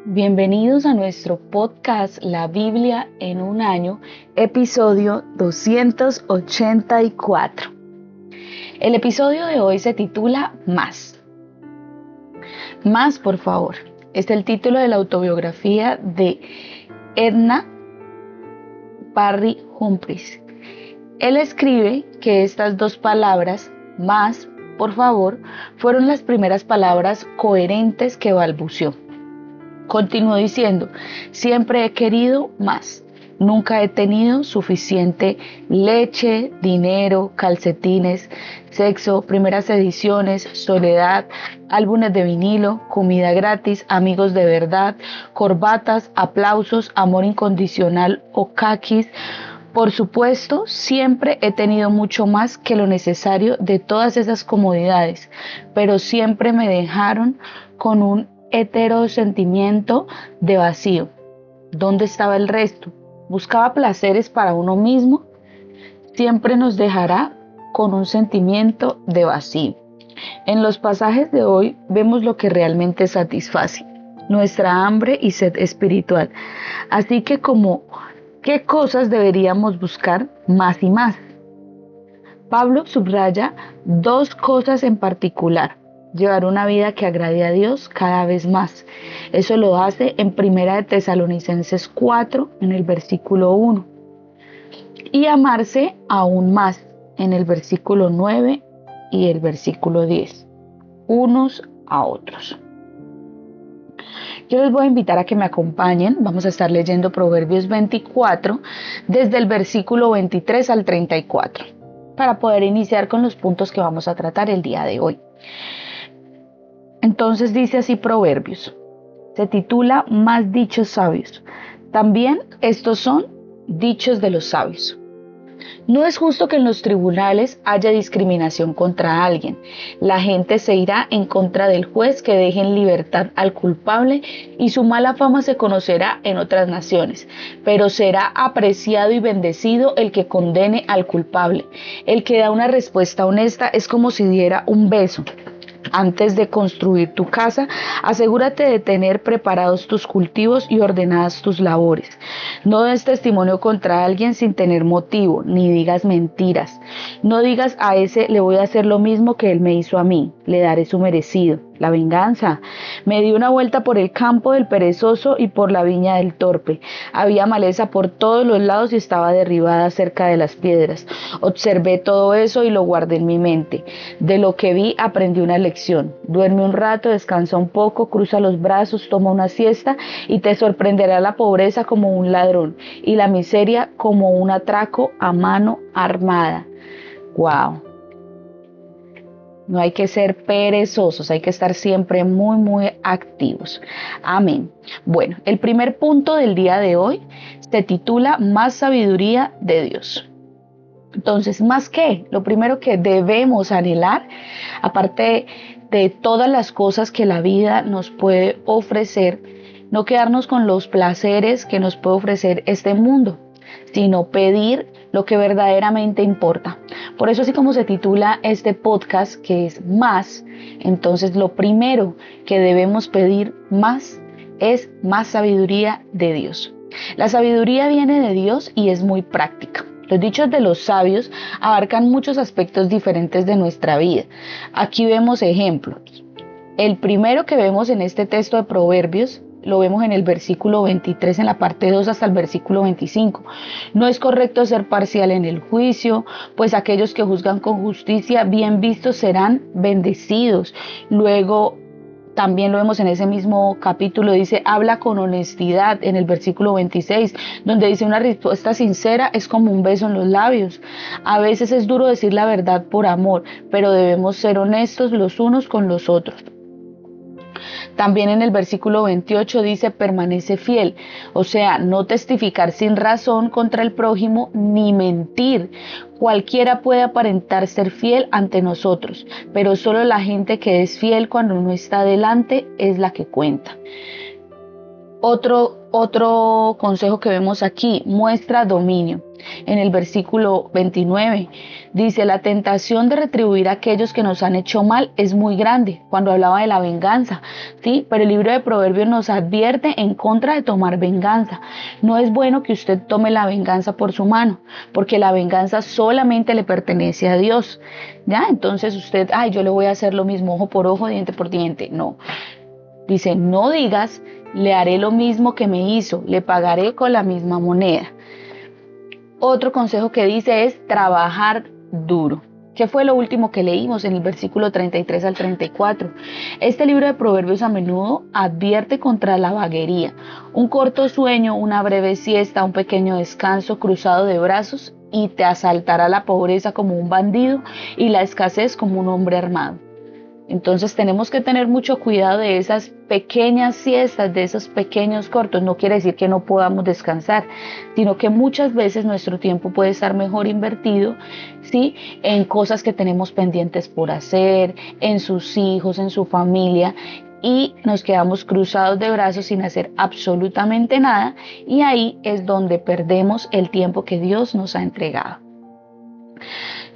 Bienvenidos a nuestro podcast La Biblia en un año, episodio 284. El episodio de hoy se titula Más. Más, por favor. Es el título de la autobiografía de Edna Barry Humphries. Él escribe que estas dos palabras, más, por favor, fueron las primeras palabras coherentes que balbuceó. Continuó diciendo, siempre he querido más, nunca he tenido suficiente leche, dinero, calcetines, sexo, primeras ediciones, soledad, álbumes de vinilo, comida gratis, amigos de verdad, corbatas, aplausos, amor incondicional o caquis. Por supuesto, siempre he tenido mucho más que lo necesario de todas esas comodidades, pero siempre me dejaron con un hetero sentimiento de vacío. ¿Dónde estaba el resto? ¿Buscaba placeres para uno mismo? Siempre nos dejará con un sentimiento de vacío. En los pasajes de hoy vemos lo que realmente satisface, nuestra hambre y sed espiritual. Así que ¿qué cosas deberíamos buscar más y más? Pablo subraya dos cosas en particular. Llevar una vida que agrade a Dios cada vez más. Eso lo hace en 1 Tesalonicenses 4, en el versículo 1. Y amarse aún más, en el versículo 9 y el versículo 10. Unos a otros. Yo les voy a invitar a que me acompañen. Vamos a estar leyendo Proverbios 24, desde el versículo 23 al 34, para poder iniciar con los puntos que vamos a tratar el día de hoy. Entonces dice así Proverbios, se titula Más dichos sabios. También estos son dichos de los sabios. No es justo que en los tribunales haya discriminación contra alguien. La gente se irá en contra del juez que deje en libertad al culpable y su mala fama se conocerá en otras naciones. Pero será apreciado y bendecido el que condene al culpable. El que da una respuesta honesta es como si diera un beso. Antes de construir tu casa, asegúrate de tener preparados tus cultivos y ordenadas tus labores. No des testimonio contra alguien sin tener motivo, ni digas mentiras. No digas a ese le voy a hacer lo mismo que él me hizo a mí, le daré su merecido. La venganza. Me di una vuelta por el campo del perezoso y por la viña del torpe. Había maleza por todos los lados y estaba derribada cerca de las piedras. Observé todo eso y lo guardé en mi mente. De lo que vi aprendí una lección. Duerme un rato, descansa un poco, cruza los brazos, toma una siesta y te sorprenderá la pobreza como un ladrón y la miseria como un atraco a mano armada. ¡Wow! No hay que ser perezosos, hay que estar siempre muy activos. Amén. Bueno, el primer punto del día de hoy se titula Más sabiduría de Dios. Entonces, ¿más qué? Lo primero que debemos anhelar, aparte de todas las cosas que la vida nos puede ofrecer, no quedarnos con los placeres que nos puede ofrecer este mundo, sino pedir lo que verdaderamente importa. Por eso, así como se titula este podcast, que es más, entonces lo primero que debemos pedir más es más sabiduría de Dios. La sabiduría viene de Dios y es muy práctica. Los dichos de los sabios abarcan muchos aspectos diferentes de nuestra vida. Aquí vemos ejemplos. El primero que vemos en este texto de Proverbios lo vemos en el versículo 23, en la parte 2 hasta el versículo 25. No es correcto ser parcial en el juicio, pues aquellos que juzgan con justicia, bien vistos, serán bendecidos. Luego, también lo vemos en ese mismo capítulo, dice, habla con honestidad, en el versículo 26, donde dice, una respuesta sincera es como un beso en los labios. A veces es duro decir la verdad por amor, pero debemos ser honestos los unos con los otros. También en el versículo 28 dice, permanece fiel, o sea, no testificar sin razón contra el prójimo ni mentir. Cualquiera puede aparentar ser fiel ante nosotros, pero solo la gente que es fiel cuando uno está delante es la que cuenta. Otro consejo que vemos aquí, muestra dominio. En el versículo 29 dice, la tentación de retribuir a aquellos que nos han hecho mal es muy grande, cuando hablaba de la venganza, ¿sí? Pero el libro de Proverbios nos advierte en contra de tomar venganza. No es bueno que usted tome la venganza por su mano, porque la venganza solamente le pertenece a Dios, ¿ya? Entonces usted, yo le voy a hacer lo mismo, ojo por ojo, diente por diente. No. Dice, no digas, le haré lo mismo que me hizo, le pagaré con la misma moneda. Otro consejo que dice es trabajar duro. ¿Qué fue lo último que leímos en el versículo 33 al 34? Este libro de Proverbios a menudo advierte contra la vaguería. Un corto sueño, una breve siesta, un pequeño descanso cruzado de brazos y te asaltará la pobreza como un bandido y la escasez como un hombre armado. Entonces tenemos que tener mucho cuidado de esas pequeñas siestas, de esos pequeños cortos. No quiere decir que no podamos descansar, sino que muchas veces nuestro tiempo puede estar mejor invertido, ¿sí? En cosas que tenemos pendientes por hacer, en sus hijos, en su familia, y nos quedamos cruzados de brazos sin hacer absolutamente nada, y ahí es donde perdemos el tiempo que Dios nos ha entregado.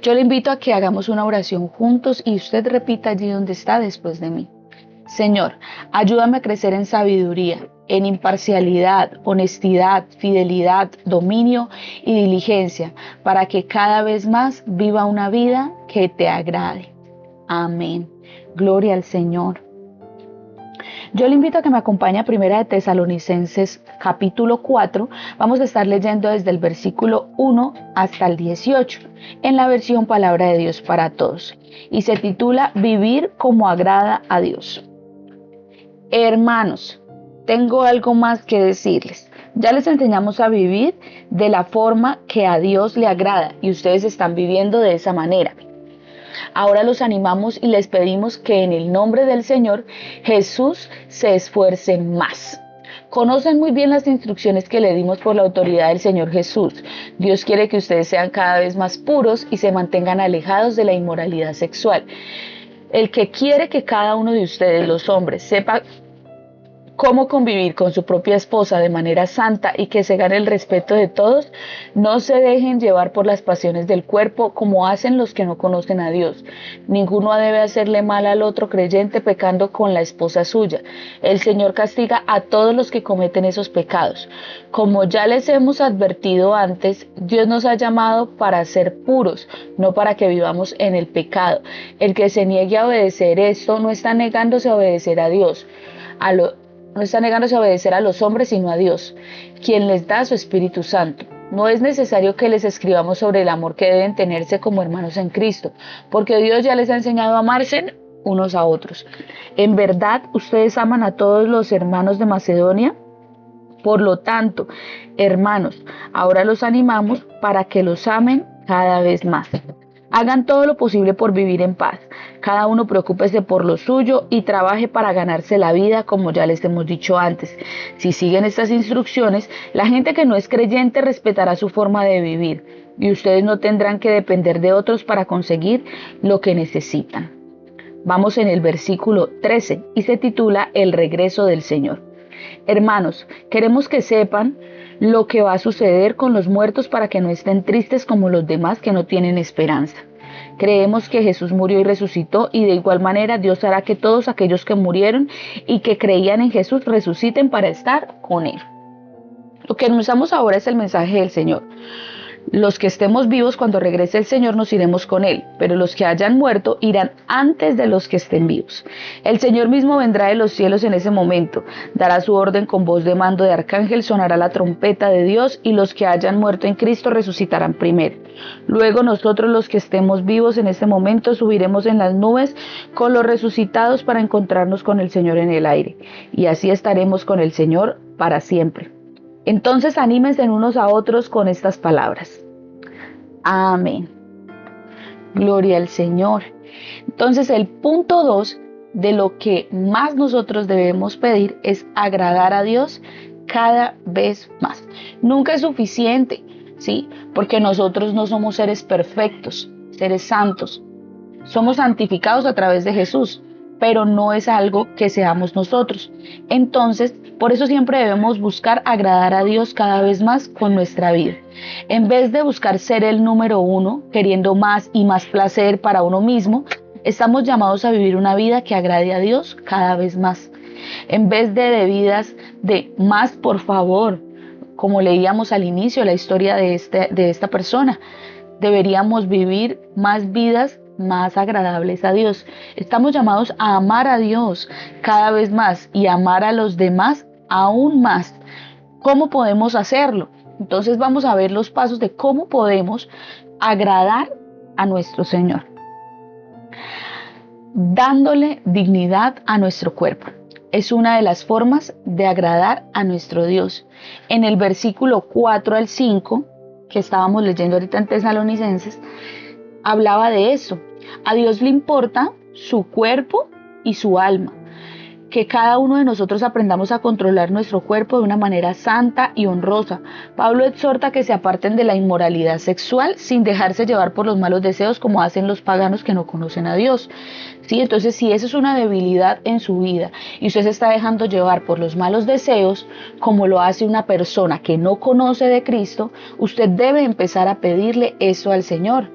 Yo le invito a que hagamos una oración juntos y usted repita allí donde está después de mí. Señor, ayúdame a crecer en sabiduría, en imparcialidad, honestidad, fidelidad, dominio y diligencia, para que cada vez más viva una vida que te agrade. Amén. Gloria al Señor. Yo le invito a que me acompañe a Primera de Tesalonicenses capítulo 4. Vamos a estar leyendo desde el versículo 1 hasta el 18 en la versión Palabra de Dios para Todos y se titula Vivir como agrada a Dios. Hermanos, tengo algo más que decirles. Ya les enseñamos a vivir de la forma que a Dios le agrada y ustedes están viviendo de esa manera. Ahora los animamos y les pedimos que en el nombre del Señor Jesús se esfuercen más. Conocen muy bien las instrucciones que le dimos por la autoridad del Señor Jesús. Dios quiere que ustedes sean cada vez más puros y se mantengan alejados de la inmoralidad sexual. El que quiere que cada uno de ustedes, los hombres, sepa cómo convivir con su propia esposa de manera santa y que se gane el respeto de todos, no se dejen llevar por las pasiones del cuerpo como hacen los que no conocen a Dios. Ninguno debe hacerle mal al otro creyente pecando con la esposa suya. El Señor castiga a todos los que cometen esos pecados. Como ya les hemos advertido antes, Dios nos ha llamado para ser puros, no para que vivamos en el pecado. El que se niegue a obedecer esto no está negándose a obedecer a Dios. No está negándose a obedecer a los hombres, sino a Dios, quien les da su Espíritu Santo. No es necesario que les escribamos sobre el amor que deben tenerse como hermanos en Cristo, porque Dios ya les ha enseñado a amarse unos a otros. En verdad, ustedes aman a todos los hermanos de Macedonia. Por lo tanto, hermanos, ahora los animamos para que los amen cada vez más. Hagan todo lo posible por vivir en paz. Cada uno preocúpese por lo suyo y trabaje para ganarse la vida, como ya les hemos dicho antes. Si siguen estas instrucciones, la gente que no es creyente respetará su forma de vivir y ustedes no tendrán que depender de otros para conseguir lo que necesitan. Vamos en el versículo 13 y se titula El regreso del Señor. Hermanos, queremos que sepan lo que va a suceder con los muertos para que no estén tristes como los demás que no tienen esperanza. Creemos que Jesús murió y resucitó y de igual manera Dios hará que todos aquellos que murieron y que creían en Jesús resuciten para estar con Él. Lo que anunciamos ahora es el mensaje del Señor. Los que estemos vivos cuando regrese el Señor nos iremos con Él, pero los que hayan muerto irán antes de los que estén vivos. El Señor mismo vendrá de los cielos en ese momento, dará su orden con voz de mando de arcángel, sonará la trompeta de Dios y los que hayan muerto en Cristo resucitarán primero. Luego nosotros los que estemos vivos en ese momento subiremos en las nubes con los resucitados para encontrarnos con el Señor en el aire y así estaremos con el Señor para siempre. Entonces anímense unos a otros con estas palabras. Amén. Gloria al Señor. Entonces el punto 2 de lo que más nosotros debemos pedir es agradar a Dios cada vez más. Nunca es suficiente, ¿sí? Porque nosotros no somos seres perfectos, seres santos. Somos santificados a través de Jesús, pero no es algo que seamos nosotros. Entonces, por eso siempre debemos buscar agradar a Dios cada vez más con nuestra vida. En vez de buscar ser el número uno, queriendo más y más placer para uno mismo, estamos llamados a vivir una vida que agrade a Dios cada vez más. En vez de vidas de más, por favor, como leíamos al inicio la historia de esta persona, deberíamos vivir más vidas más agradables a Dios. Estamos llamados a amar a Dios cada vez más y amar a los demás aún más. ¿Cómo podemos hacerlo? Entonces vamos a ver los pasos de cómo podemos agradar a nuestro Señor. Dándole dignidad a nuestro cuerpo. Es una de las formas de agradar a nuestro Dios. En el versículo 4 al 5, que estábamos leyendo ahorita en Tesalonicenses, hablaba de eso. A Dios le importa su cuerpo y su alma. Que cada uno de nosotros aprendamos a controlar nuestro cuerpo de una manera santa y honrosa. Pablo exhorta que se aparten de la inmoralidad sexual sin dejarse llevar por los malos deseos como hacen los paganos que no conocen a Dios. ¿Sí? Entonces, si eso es una debilidad en su vida y usted se está dejando llevar por los malos deseos, como lo hace una persona que no conoce de Cristo, usted debe empezar a pedirle eso al Señor,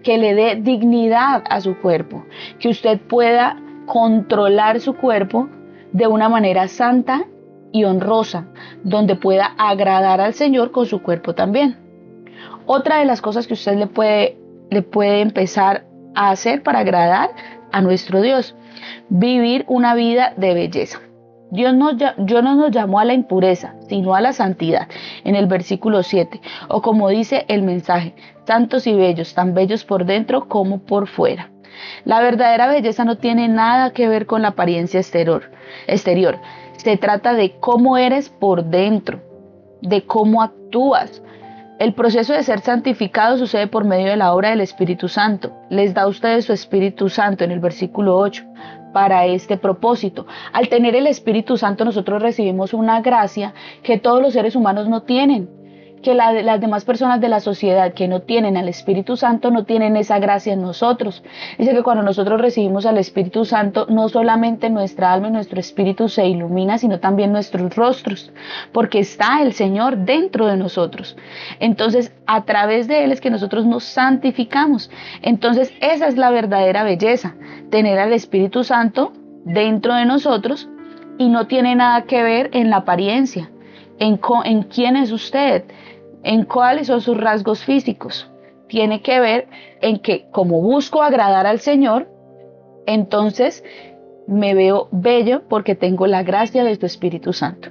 que le dé dignidad a su cuerpo, que usted pueda controlar su cuerpo de una manera santa y honrosa, donde pueda agradar al Señor con su cuerpo también. Otra de las cosas que usted le puede empezar a hacer para agradar a nuestro Dios, vivir una vida de belleza. Dios no nos llamó a la impureza, sino a la santidad, en el versículo 7, o como dice el mensaje, santos y bellos, tan bellos por dentro como por fuera. La verdadera belleza no tiene nada que ver con la apariencia exterior. Se trata de cómo eres por dentro, de cómo actúas. El proceso de ser santificado sucede por medio de la obra del Espíritu Santo. Les da a ustedes su Espíritu Santo en el versículo 8 para este propósito. Al tener el Espíritu Santo nosotros recibimos una gracia que todos los seres humanos no tienen, que las demás personas de la sociedad que no tienen al Espíritu Santo no tienen esa gracia en nosotros. Dice que cuando nosotros recibimos al Espíritu Santo, no solamente nuestra alma y nuestro espíritu se ilumina, sino también nuestros rostros, porque está el Señor dentro de nosotros. Entonces, a través de Él es que nosotros nos santificamos. Entonces, esa es la verdadera belleza, tener al Espíritu Santo dentro de nosotros, y no tiene nada que ver en la apariencia, en quién es usted, en cuáles son sus rasgos físicos. Tiene que ver en que como busco agradar al Señor, entonces me veo bello porque tengo la gracia de su Espíritu Santo.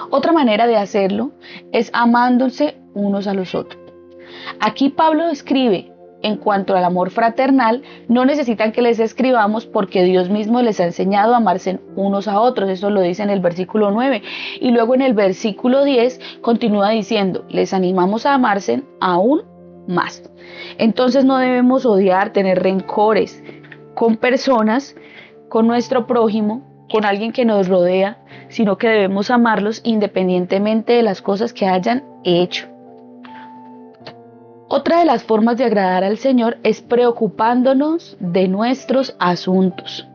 Otra manera de hacerlo es amándose unos a los otros. Aquí Pablo escribe en cuanto al amor fraternal, no necesitan que les escribamos porque Dios mismo les ha enseñado a amarse unos a otros. Eso lo dice en el versículo 9. Y luego en el versículo 10 continúa diciendo, les animamos a amarse aún más. Entonces no debemos odiar, tener rencores con personas, con nuestro prójimo, con alguien que nos rodea, sino que debemos amarlos independientemente de las cosas que hayan hecho. Otra de las formas de agradar al Señor es preocupándonos de nuestros asuntos.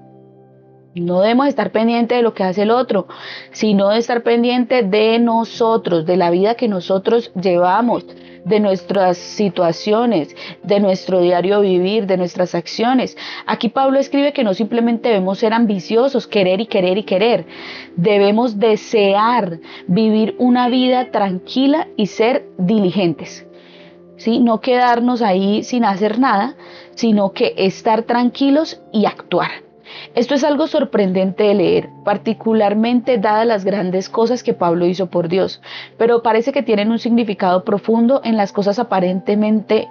No debemos estar pendientes de lo que hace el otro, sino de estar pendientes de nosotros, de la vida que nosotros llevamos, de nuestras situaciones, de nuestro diario vivir, de nuestras acciones. Aquí Pablo escribe que no simplemente debemos ser ambiciosos, querer y querer y querer. Debemos desear vivir una vida tranquila y ser diligentes. ¿Sí? No quedarnos ahí sin hacer nada, sino que estar tranquilos y actuar. Esto es algo sorprendente de leer, particularmente dadas las grandes cosas que Pablo hizo por Dios, pero parece que tienen un significado profundo en las cosas aparentemente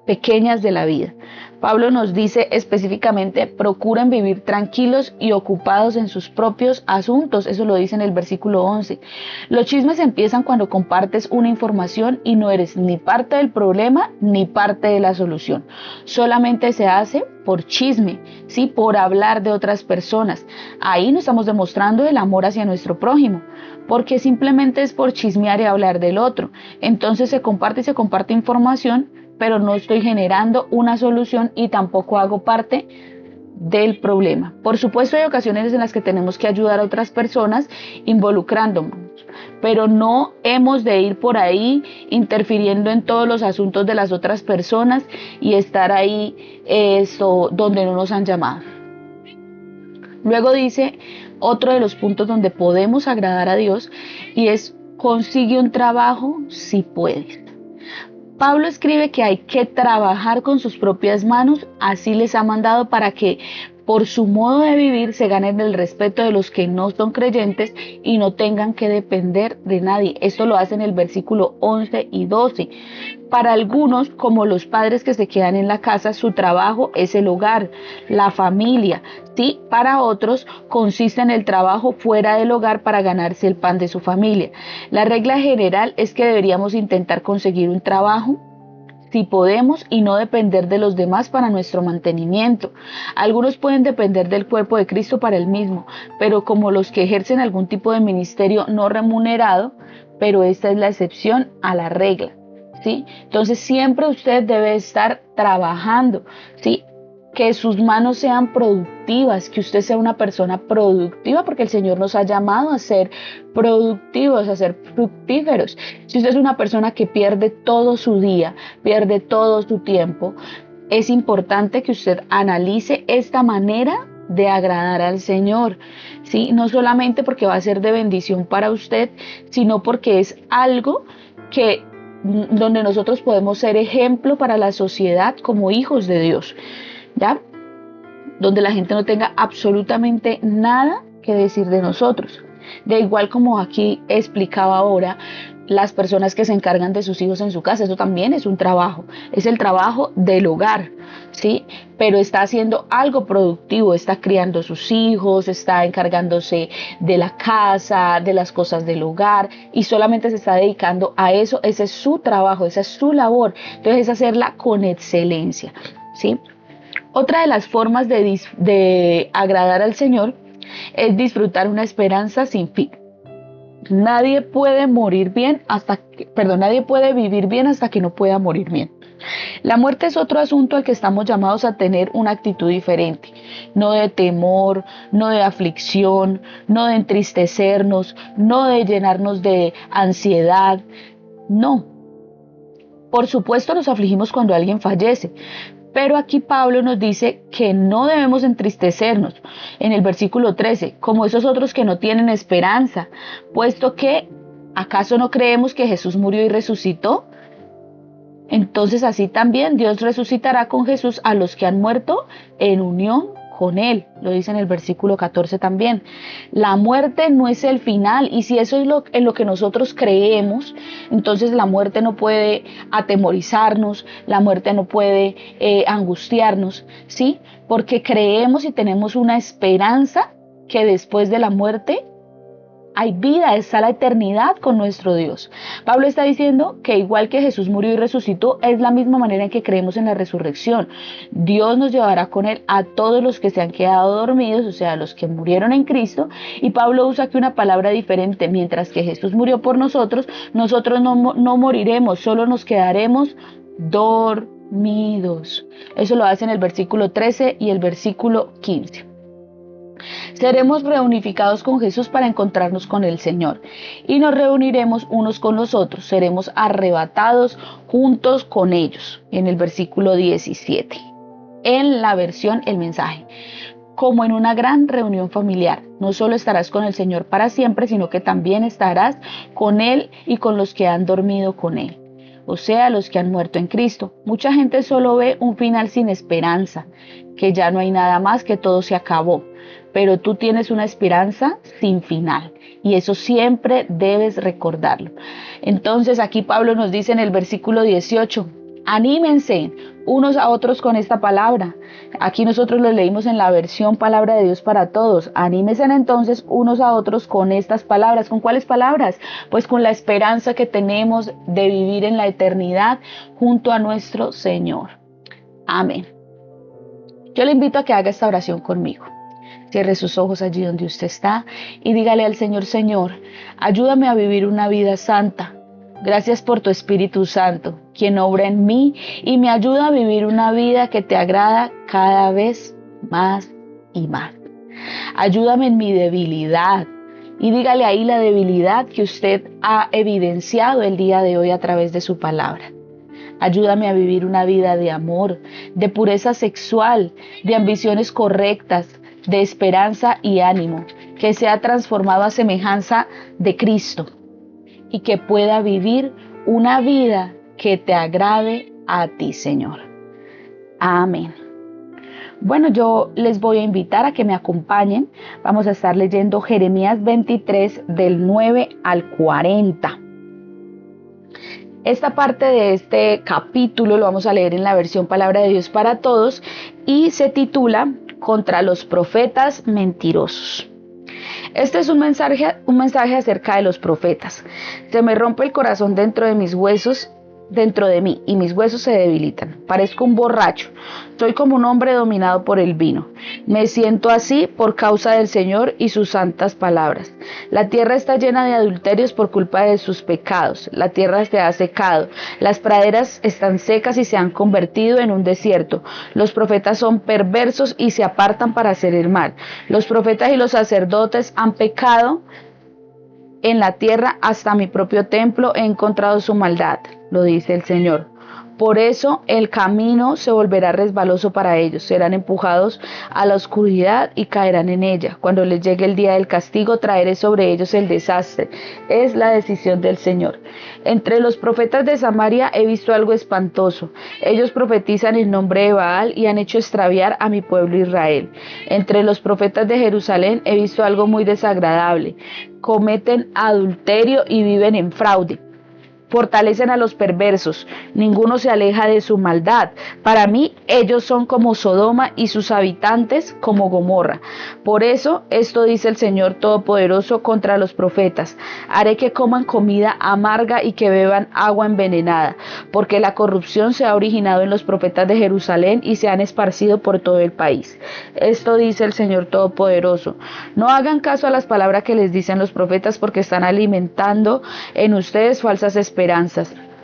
pequeñas de la vida. Pablo nos dice específicamente, procuren vivir tranquilos y ocupados en sus propios asuntos. Eso lo dice en el versículo 11. Los chismes empiezan cuando compartes una información y no eres ni parte del problema ni parte de la solución. Solamente se hace por chisme, ¿sí? Por hablar de otras personas. Ahí no estamos demostrando el amor hacia nuestro prójimo, porque simplemente es por chismear y hablar del otro. Entonces se comparte información, pero no estoy generando una solución y tampoco hago parte del problema. Por supuesto, hay ocasiones en las que tenemos que ayudar a otras personas involucrándonos, pero no hemos de ir por ahí interfiriendo en todos los asuntos de las otras personas y estar ahí donde no nos han llamado. Luego dice otro de los puntos donde podemos agradar a Dios y es: consigue un trabajo si puedes. Pablo escribe que hay que trabajar con sus propias manos, así les ha mandado, para que por su modo de vivir se ganen el respeto de los que no son creyentes y no tengan que depender de nadie. Esto lo hace en el versículo 11 y 12. Para algunos, como los padres que se quedan en la casa, su trabajo es el hogar, la familia. ¿Sí? Para otros, consiste en el trabajo fuera del hogar para ganarse el pan de su familia. La regla general es que deberíamos intentar conseguir un trabajo si podemos y no depender de los demás para nuestro mantenimiento. Algunos pueden depender del cuerpo de Cristo para el mismo, pero como los que ejercen algún tipo de ministerio no remunerado, pero esta es la excepción a la regla. ¿Sí? Entonces siempre usted debe estar trabajando, ¿sí? Que sus manos sean productivas, que usted sea una persona productiva, porque el Señor nos ha llamado a ser productivos, a ser fructíferos. Si usted es una persona que pierde todo su día, pierde todo su tiempo, es importante que usted analice esta manera de agradar al Señor, ¿sí? No solamente porque va a ser de bendición para usted, sino porque es algo donde nosotros podemos ser ejemplo para la sociedad como hijos de Dios, ¿ya? Donde la gente no tenga absolutamente nada que decir de nosotros. De igual como aquí explicaba ahora, las personas que se encargan de sus hijos en su casa, eso también es un trabajo, es el trabajo del hogar, ¿sí? Pero está haciendo algo productivo, está criando sus hijos, está encargándose de la casa, de las cosas del hogar, y solamente se está dedicando a eso. Ese es su trabajo, esa es su labor. Entonces es hacerla con excelencia, ¿sí? Otra de las formas de agradar al Señor es disfrutar una esperanza sin fin. Nadie puede vivir bien hasta que no pueda morir bien. La muerte es otro asunto al que estamos llamados a tener una actitud diferente, no de temor, no de aflicción, no de entristecernos, no de llenarnos de ansiedad, no. Por supuesto nos afligimos cuando alguien fallece, pero aquí Pablo nos dice que no debemos entristecernos. En el versículo 13, como esos otros que no tienen esperanza, puesto que ¿acaso no creemos que Jesús murió y resucitó? Entonces así también Dios resucitará con Jesús a los que han muerto en unión con Él. Lo dice en el versículo 14 también. La muerte no es el final, y si eso es en lo que nosotros creemos, entonces la muerte no puede atemorizarnos, la muerte no puede angustiarnos, ¿sí? Porque creemos y tenemos una esperanza que después de la muerte hay vida, está la eternidad con nuestro Dios. Pablo está diciendo que igual que Jesús murió y resucitó, es la misma manera en que creemos en la resurrección. Dios nos llevará con Él a todos los que se han quedado dormidos, o sea, los que murieron en Cristo. Y Pablo usa aquí una palabra diferente: mientras que Jesús murió por nosotros, nosotros no moriremos, solo nos quedaremos dormidos. Eso lo hace en el versículo 13 y el versículo 15. Seremos reunificados con Jesús para encontrarnos con el Señor y nos reuniremos unos con los otros, seremos arrebatados juntos con ellos. En el versículo 17, en la versión El Mensaje, como en una gran reunión familiar, no solo estarás con el Señor para siempre, sino que también estarás con Él y con los que han dormido con Él, o sea, los que han muerto en Cristo. Mucha gente solo ve un final sin esperanza, que ya no hay nada más, que todo se acabó. Pero tú tienes una esperanza sin final, y eso siempre debes recordarlo. Entonces aquí Pablo nos dice en el versículo 18, anímense unos a otros con esta palabra. Aquí nosotros lo leímos en la versión Palabra de Dios para Todos. Anímense entonces unos a otros con estas palabras. ¿Con cuáles palabras? Pues con la esperanza que tenemos de vivir en la eternidad junto a nuestro Señor. Amén. Yo le invito a que haga esta oración conmigo. Cierre sus ojos allí donde usted está y dígale al Señor: Señor, ayúdame a vivir una vida santa. Gracias por tu Espíritu Santo, quien obra en mí y me ayuda a vivir una vida que te agrada cada vez más y más. Ayúdame en mi debilidad. Y dígale ahí la debilidad que usted ha evidenciado el día de hoy a través de su palabra. Ayúdame a vivir una vida de amor, de pureza sexual, de ambiciones correctas, de esperanza y ánimo, que sea transformado a semejanza de Cristo y que pueda vivir una vida que te agrade a ti, Señor. Amén. Bueno, yo les voy a invitar a que me acompañen. Vamos a estar leyendo Jeremías 23 del 9 al 40. Esta parte de este capítulo lo vamos a leer en la versión Palabra de Dios para Todos y se titula Contra los profetas mentirosos. Este es un mensaje acerca de los profetas. Se me rompe el corazón dentro de mí, y mis huesos se debilitan. Parezco un borracho. Soy como un hombre dominado por el vino. Me siento así por causa del Señor y sus santas palabras. La tierra está llena de adulterios por culpa de sus pecados. La tierra se ha secado. Las praderas están secas y se han convertido en un desierto. Los profetas son perversos y se apartan para hacer el mal. Los profetas y los sacerdotes han pecado en la tierra, hasta mi propio templo he encontrado su maldad, lo dice el Señor. Por eso el camino se volverá resbaloso para ellos, serán empujados a la oscuridad y caerán en ella. Cuando les llegue el día del castigo, traeré sobre ellos el desastre. Es la decisión del Señor. Entre los profetas de Samaria he visto algo espantoso. Ellos profetizan en nombre de Baal y han hecho extraviar a mi pueblo Israel. Entre los profetas de Jerusalén he visto algo muy desagradable. Cometen adulterio y viven en fraude. Fortalecen a los perversos, ninguno se aleja de su maldad. Para mí ellos son como Sodoma y sus habitantes como Gomorra. Por eso esto dice el Señor Todopoderoso contra los profetas: haré que coman comida amarga y que beban agua envenenada, porque la corrupción se ha originado en los profetas de Jerusalén y se han esparcido por todo el país. Esto dice el Señor Todopoderoso: no hagan caso a las palabras que les dicen los profetas, porque están alimentando en ustedes falsas esperanzas.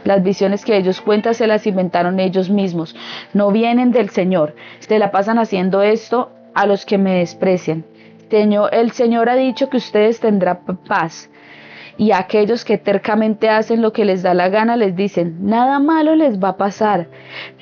Las visiones que ellos cuentan se las inventaron ellos mismos, no vienen del Señor. Se la pasan haciendo esto a los que me desprecian. El Señor ha dicho que ustedes tendrán paz. Y a aquellos que tercamente hacen lo que les da la gana les dicen: nada malo les va a pasar.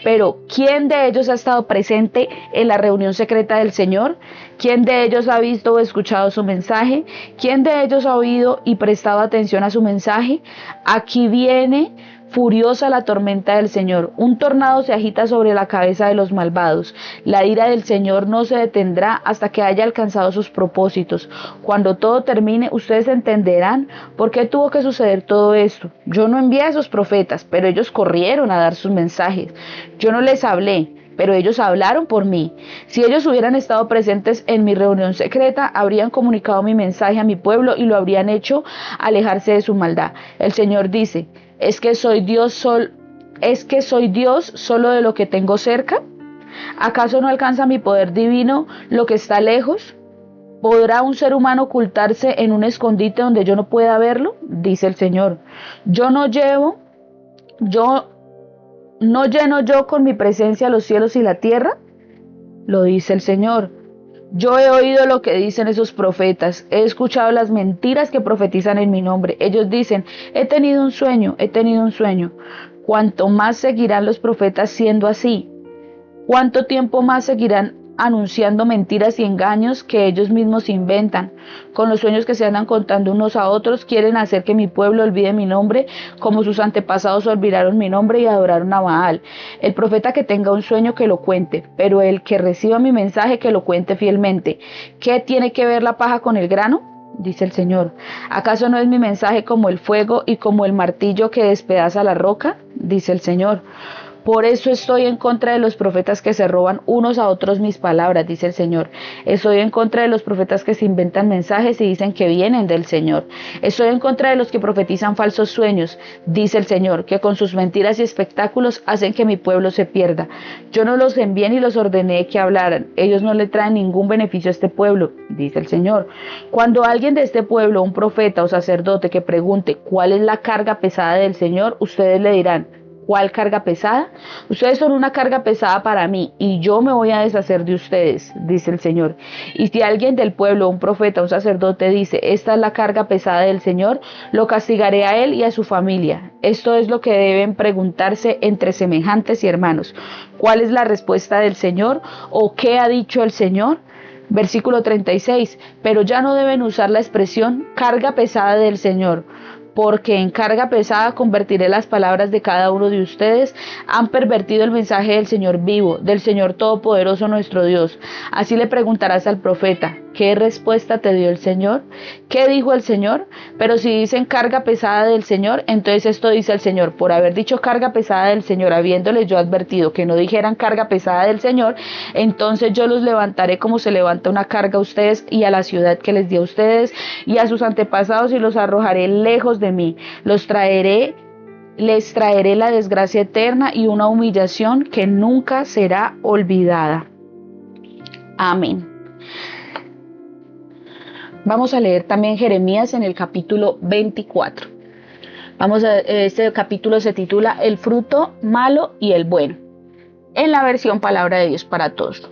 Pero ¿quién de ellos ha estado presente en la reunión secreta del Señor? ¿Quién de ellos ha visto o escuchado su mensaje? ¿Quién de ellos ha oído y prestado atención a su mensaje? Aquí viene furiosa la tormenta del Señor. Un tornado se agita sobre la cabeza de los malvados. La ira del Señor no se detendrá hasta que haya alcanzado sus propósitos. Cuando todo termine, ustedes entenderán por qué tuvo que suceder todo esto. Yo no envié a esos profetas, pero ellos corrieron a dar sus mensajes. Yo no les hablé, pero ellos hablaron por mí. Si ellos hubieran estado presentes en mi reunión secreta, habrían comunicado mi mensaje a mi pueblo y lo habrían hecho alejarse de su maldad. El Señor dice: ¿Es que soy Dios solo de lo que tengo cerca? ¿Acaso no alcanza mi poder divino lo que está lejos? ¿Podrá un ser humano ocultarse en un escondite donde yo no pueda verlo? Dice el Señor. No lleno yo con mi presencia los cielos y la tierra, lo dice el Señor. Yo he oído lo que dicen esos profetas, he escuchado las mentiras que profetizan en mi nombre. Ellos dicen: he tenido un sueño, he tenido un sueño. ¿Cuánto más seguirán los profetas siendo así? ¿Cuánto tiempo más seguirán anunciando mentiras y engaños que ellos mismos inventan? Con los sueños que se andan contando unos a otros, quieren hacer que mi pueblo olvide mi nombre, como sus antepasados olvidaron mi nombre y adoraron a Baal. El profeta que tenga un sueño, que lo cuente, pero el que reciba mi mensaje, que lo cuente fielmente. ¿Qué tiene que ver la paja con el grano?, dice el Señor. ¿Acaso no es mi mensaje como el fuego y como el martillo que despedaza la roca?, dice el Señor. Por eso estoy en contra de los profetas que se roban unos a otros mis palabras, dice el Señor. Estoy en contra de los profetas que se inventan mensajes y dicen que vienen del Señor. Estoy en contra de los que profetizan falsos sueños, dice el Señor, que con sus mentiras y espectáculos hacen que mi pueblo se pierda. Yo no los envié ni los ordené que hablaran. Ellos no le traen ningún beneficio a este pueblo, dice el Señor. Cuando alguien de este pueblo, un profeta o sacerdote, que pregunte cuál es la carga pesada del Señor, ustedes le dirán: ¿Cuál carga pesada? Ustedes son una carga pesada para mí y yo me voy a deshacer de ustedes, dice el Señor. Y si alguien del pueblo, un profeta, un sacerdote dice, esta es la carga pesada del Señor, lo castigaré a él y a su familia. Esto es lo que deben preguntarse entre semejantes y hermanos. ¿Cuál es la respuesta del Señor? ¿O qué ha dicho el Señor? Versículo 36. Pero ya no deben usar la expresión carga pesada del Señor, porque en carga pesada convertiré las palabras de cada uno de ustedes. Han pervertido el mensaje del Señor vivo, del Señor Todopoderoso nuestro Dios. Así le preguntarás al profeta, ¿qué respuesta te dio el Señor? ¿Qué dijo el Señor? Pero si dicen carga pesada del Señor, entonces esto dice el Señor, por haber dicho carga pesada del Señor, habiéndoles yo advertido que no dijeran carga pesada del Señor, entonces yo los levantaré como se levanta una carga a ustedes y a la ciudad que les di a ustedes y a sus antepasados y los arrojaré lejos de mí. Les traeré la desgracia eterna y una humillación que nunca será olvidada. Amén. Vamos a leer también Jeremías en el capítulo 24. Este capítulo se titula El fruto malo y el bueno, en la versión Palabra de Dios para Todos.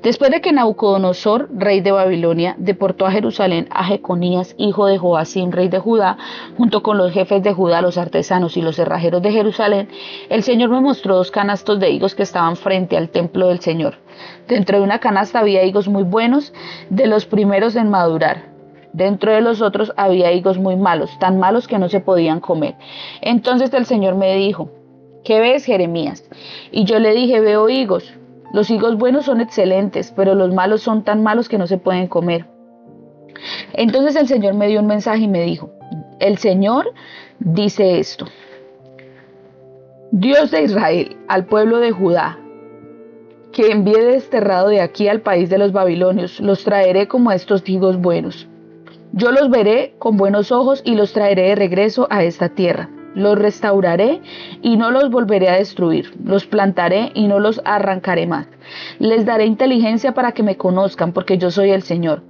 Después de que Nabucodonosor, rey de Babilonia, deportó a Jerusalén a Jeconías, hijo de Joacim, rey de Judá, junto con los jefes de Judá, los artesanos y los cerrajeros de Jerusalén, el Señor me mostró 2 canastos de higos que estaban frente al templo del Señor. Dentro de una canasta había higos muy buenos, de los primeros en madurar. Dentro de los otros había higos muy malos, tan malos que no se podían comer. Entonces el Señor me dijo, ¿qué ves, Jeremías? Y yo le dije, veo higos. Los higos buenos son excelentes, pero los malos son tan malos que no se pueden comer. Entonces el Señor me dio un mensaje y me dijo, el Señor dice esto, Dios de Israel, al pueblo de Judá, que envié desterrado de aquí al país de los babilonios, los traeré como a estos higos buenos. Yo los veré con buenos ojos y los traeré de regreso a esta tierra. Los restauraré y no los volveré a destruir. Los plantaré y no los arrancaré más. Les daré inteligencia para que me conozcan, porque yo soy el Señor.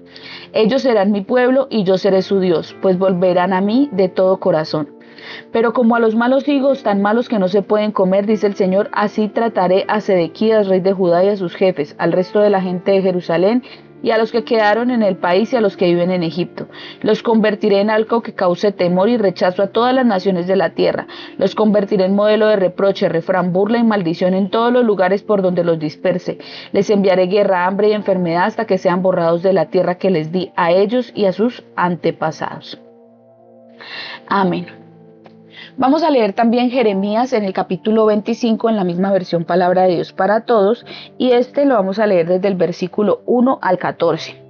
Ellos serán mi pueblo y yo seré su Dios, pues volverán a mí de todo corazón. Pero como a los malos higos, tan malos que no se pueden comer, dice el Señor, así trataré a Sedequías, rey de Judá, y a sus jefes, al resto de la gente de Jerusalén, y a los que quedaron en el país y a los que viven en Egipto. Los convertiré en algo que cause temor y rechazo a todas las naciones de la tierra. Los convertiré en modelo de reproche, refrán, burla y maldición en todos los lugares por donde los disperse. Les enviaré guerra, hambre y enfermedad hasta que sean borrados de la tierra que les di a ellos y a sus antepasados. Amén. Vamos a leer también Jeremías en el capítulo 25 en la misma versión Palabra de Dios para Todos, y lo vamos a leer desde el versículo 1 al 14.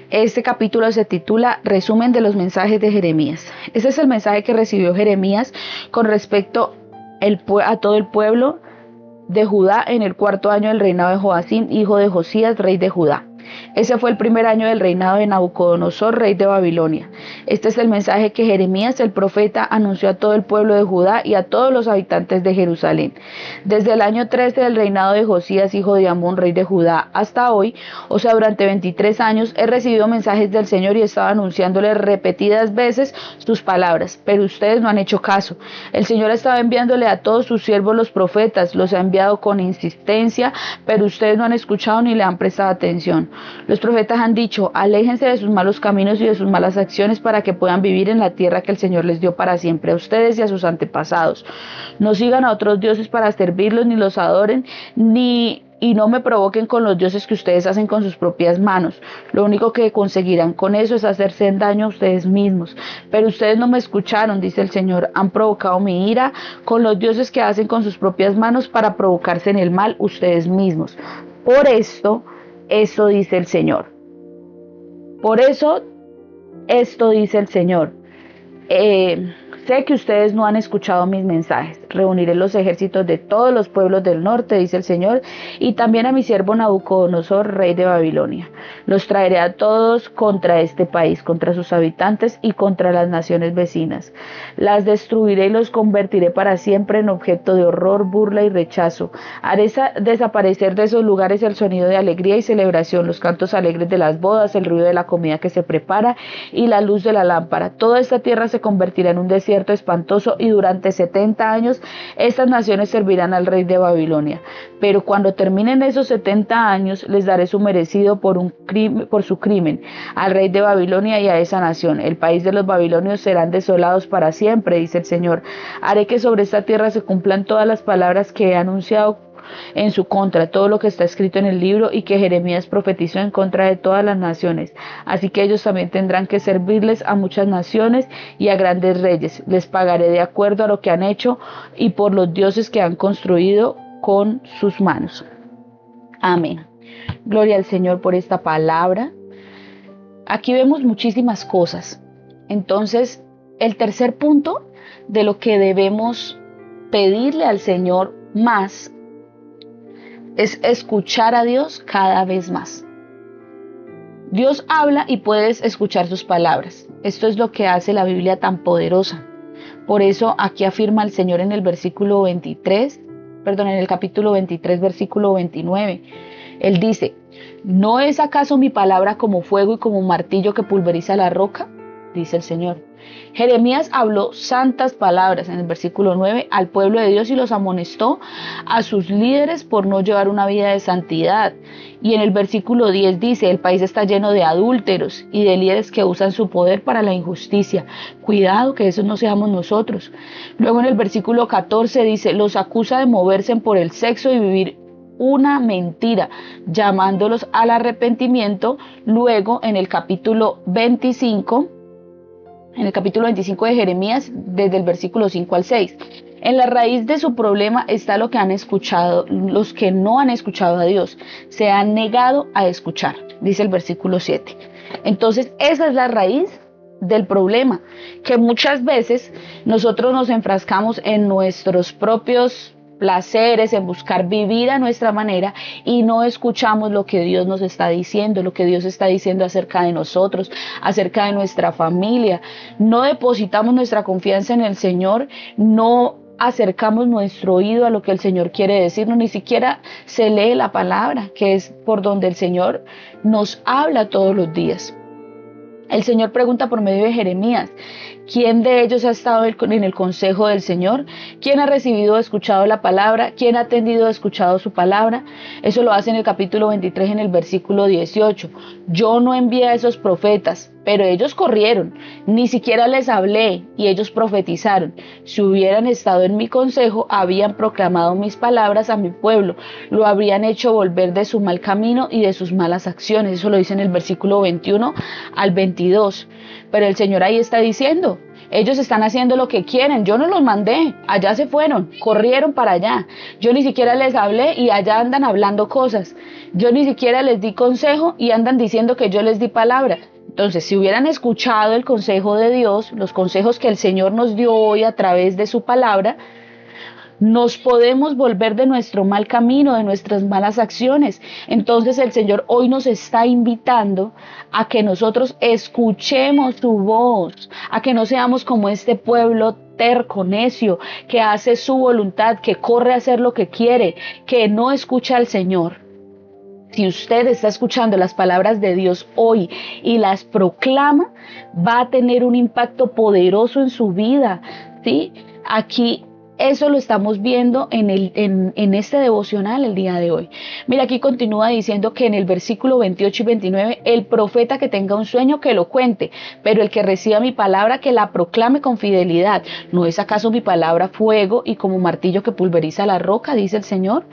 Este capítulo se titula Resumen de los mensajes de Jeremías. Este es el mensaje que recibió Jeremías con respecto a todo el pueblo de Judá en el 4º año del reinado de Joacim, hijo de Josías, rey de Judá. Ese fue el primer año del reinado de Nabucodonosor, rey de Babilonia. Este es el mensaje que Jeremías, el profeta, anunció a todo el pueblo de Judá y a todos los habitantes de Jerusalén. Desde el año 13 del reinado de Josías, hijo de Amón, rey de Judá, hasta hoy, o sea, durante 23 años, he recibido mensajes del Señor y he estado anunciándoles repetidas veces sus palabras, pero ustedes no han hecho caso. El Señor estaba enviándole a todos sus siervos los profetas, los ha enviado con insistencia, pero ustedes no han escuchado ni le han prestado atención. Los profetas han dicho, aléjense de sus malos caminos y de sus malas acciones para que puedan vivir en la tierra que el Señor les dio para siempre a ustedes y a sus antepasados. No sigan a otros dioses para servirlos, ni los adoren, y no me provoquen con los dioses que ustedes hacen con sus propias manos. Lo único que conseguirán con eso es hacerse daño a ustedes mismos. Pero ustedes no me escucharon, dice el Señor. Han provocado mi ira con los dioses que hacen con sus propias manos para provocarse en el mal ustedes mismos. Por esto dice el Señor. Por eso, esto dice el Señor. Sé que ustedes no han escuchado mis mensajes. Reuniré los ejércitos de todos los pueblos del norte, dice el Señor, y también a mi siervo Nabucodonosor, rey de Babilonia. Los traeré a todos contra este país, contra sus habitantes y contra las naciones vecinas. Las destruiré y los convertiré para siempre en objeto de horror, burla y rechazo. Haré desaparecer de esos lugares el sonido de alegría y celebración, los cantos alegres de las bodas, el ruido de la comida que se prepara y la luz de la lámpara. Toda esta tierra se convertirá en un desierto desierto espantoso, y durante 70 años estas naciones servirán al rey de Babilonia. Pero cuando terminen esos 70 años, les daré su merecido por su crimen al rey de Babilonia y a esa nación. El país de los babilonios serán desolados para siempre, dice el Señor. Haré que sobre esta tierra se cumplan todas las palabras que he anunciado en su contra, todo lo que está escrito en el libro y que Jeremías profetizó en contra de todas las naciones. Así que ellos también tendrán que servirles a muchas naciones y a grandes reyes. Les pagaré de acuerdo a lo que han hecho y por los dioses que han construido con sus manos. Amén. Gloria al Señor por esta palabra. Aquí vemos muchísimas cosas. Entonces, el tercer punto de lo que debemos pedirle al Señor más es escuchar a Dios cada vez más. Dios habla y puedes escuchar sus palabras. Esto es lo que hace la Biblia tan poderosa. Por eso aquí afirma el Señor en el capítulo 23, versículo 29. Él dice: ¿no es acaso mi palabra como fuego y como martillo que pulveriza la roca? Dice el Señor. Jeremías habló santas palabras en el versículo 9 al pueblo de Dios y los amonestó a sus líderes por no llevar una vida de santidad. Y en el versículo 10 dice: el país está lleno de adúlteros y de líderes que usan su poder para la injusticia. Cuidado que esos no seamos nosotros. Luego en el versículo 14 dice: los acusa de moverse por el sexo y vivir una mentira, llamándolos al arrepentimiento. Luego en el capítulo 25 de Jeremías, desde el versículo 5 al 6. En la raíz de su problema está lo que han escuchado, los que no han escuchado a Dios, se han negado a escuchar, dice el versículo 7. Entonces, esa es la raíz del problema, que muchas veces nosotros nos enfrascamos en nuestros propios placeres, en buscar vivir a nuestra manera y no escuchamos lo que Dios nos está diciendo, lo que Dios está diciendo acerca de nosotros, acerca de nuestra familia. No depositamos nuestra confianza en el Señor, no acercamos nuestro oído a lo que el Señor quiere decirnos, ni siquiera se lee la palabra, que es por donde el Señor nos habla todos los días. El Señor pregunta por medio de Jeremías: ¿quién de ellos ha estado en el consejo del Señor? ¿Quién ha recibido o escuchado la palabra? ¿Quién ha atendido o escuchado su palabra? Eso lo hace en el capítulo 23, en el versículo 18. Yo no envié a esos profetas, pero ellos corrieron. Ni siquiera les hablé y ellos profetizaron. Si hubieran estado en mi consejo, habían proclamado mis palabras a mi pueblo. Lo habrían hecho volver de su mal camino y de sus malas acciones. Eso lo dice en el versículo 21 al 22. Pero el Señor ahí está diciendo: ellos están haciendo lo que quieren, yo no los mandé, allá se fueron, corrieron para allá. Yo ni siquiera les hablé y allá andan hablando cosas. Yo ni siquiera les di consejo y andan diciendo que yo les di palabra. Entonces, si hubieran escuchado el consejo de Dios, los consejos que el Señor nos dio hoy a través de su palabra, nos podemos volver de nuestro mal camino, de nuestras malas acciones. Entonces el Señor hoy nos está invitando a que nosotros escuchemos su voz, a que no seamos como este pueblo terco, necio, que hace su voluntad, que corre a hacer lo que quiere, que no escucha al Señor. Si usted está escuchando las palabras de Dios hoy y las proclama, va a tener un impacto poderoso en su vida, ¿sí? Aquí eso lo estamos viendo en este devocional el día de hoy. Mira, aquí continúa diciendo que en el versículo 28 y 29, el profeta que tenga un sueño que lo cuente, pero el que reciba mi palabra que la proclame con fidelidad. ¿No es acaso mi palabra fuego y como martillo que pulveriza la roca? Dice el Señor.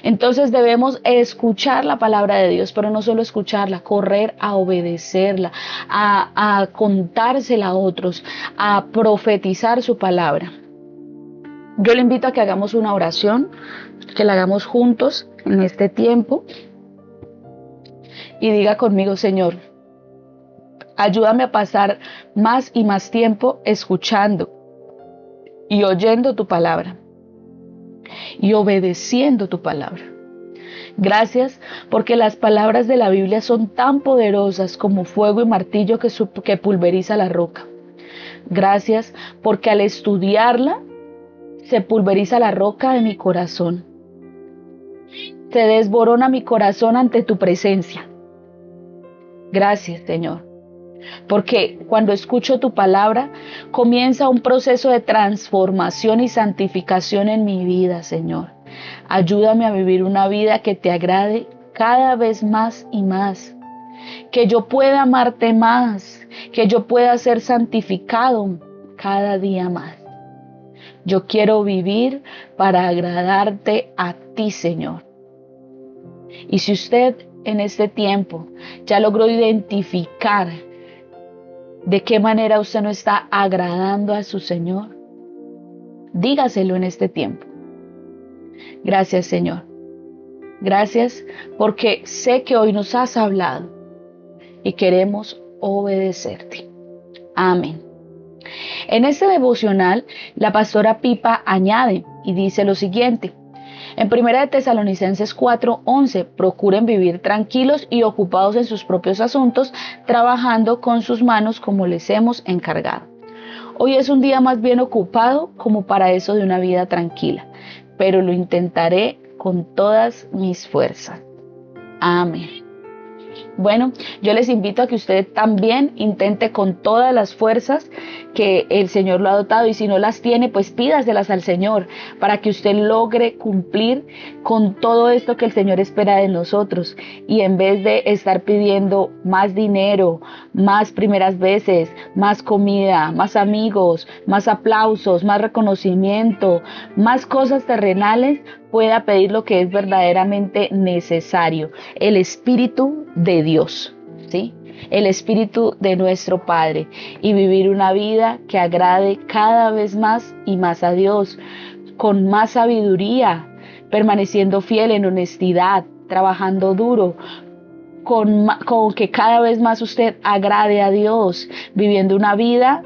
Entonces debemos escuchar la palabra de Dios, pero no solo escucharla, correr a obedecerla, a contársela a otros, a profetizar su palabra. Yo le invito a que hagamos una oración, que la hagamos juntos en este tiempo y diga conmigo: Señor, ayúdame a pasar más y más tiempo escuchando y oyendo tu palabra y obedeciendo tu palabra. Gracias porque las palabras de la Biblia son tan poderosas como fuego y martillo que pulveriza la roca. Gracias porque al estudiarla se pulveriza la roca de mi corazón. Se desborona mi corazón ante tu presencia. Gracias, Señor, porque cuando escucho tu palabra comienza un proceso de transformación y santificación en mi vida, Señor. Ayúdame a vivir una vida que te agrade cada vez más y más, que yo pueda amarte más, que yo pueda ser santificado cada día más. Yo quiero vivir para agradarte a ti, Señor. Y si usted en este tiempo ya logró identificar de qué manera usted no está agradando a su Señor, dígaselo en este tiempo. Gracias, Señor. Gracias porque sé que hoy nos has hablado y queremos obedecerte. Amén. En este devocional, la pastora Pipa añade y dice lo siguiente. En 1 de Tesalonicenses 4:11, procuren vivir tranquilos y ocupados en sus propios asuntos, trabajando con sus manos como les hemos encargado. Hoy es un día más bien ocupado como para eso de una vida tranquila, pero lo intentaré con todas mis fuerzas. Amén. Bueno, yo les invito a que usted también intente con todas las fuerzas que el Señor lo ha dotado, y si no las tiene, pues pídaselas al Señor para que usted logre cumplir con todo esto que el Señor espera de nosotros, y en vez de estar pidiendo más dinero, más primeras veces, más comida, más amigos, más aplausos, más reconocimiento, más cosas terrenales, pueda pedir lo que es verdaderamente necesario, el Espíritu de Dios, ¿sí? El Espíritu de nuestro Padre, y vivir una vida que agrade cada vez más y más a Dios, con más sabiduría, permaneciendo fiel en honestidad, trabajando duro, con que cada vez más usted agrade a Dios, viviendo una vida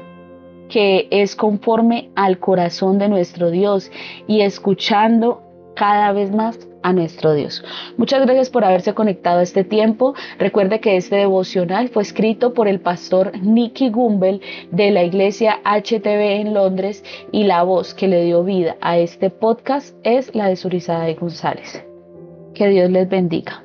que es conforme al corazón de nuestro Dios y escuchando cada vez más a nuestro Dios. Muchas gracias por haberse conectado a este tiempo. Recuerde que este devocional fue escrito por el pastor Nicky Gumbel de la iglesia HTB en Londres, y la voz que le dio vida a este podcast es la de Surizada González. Que Dios les bendiga.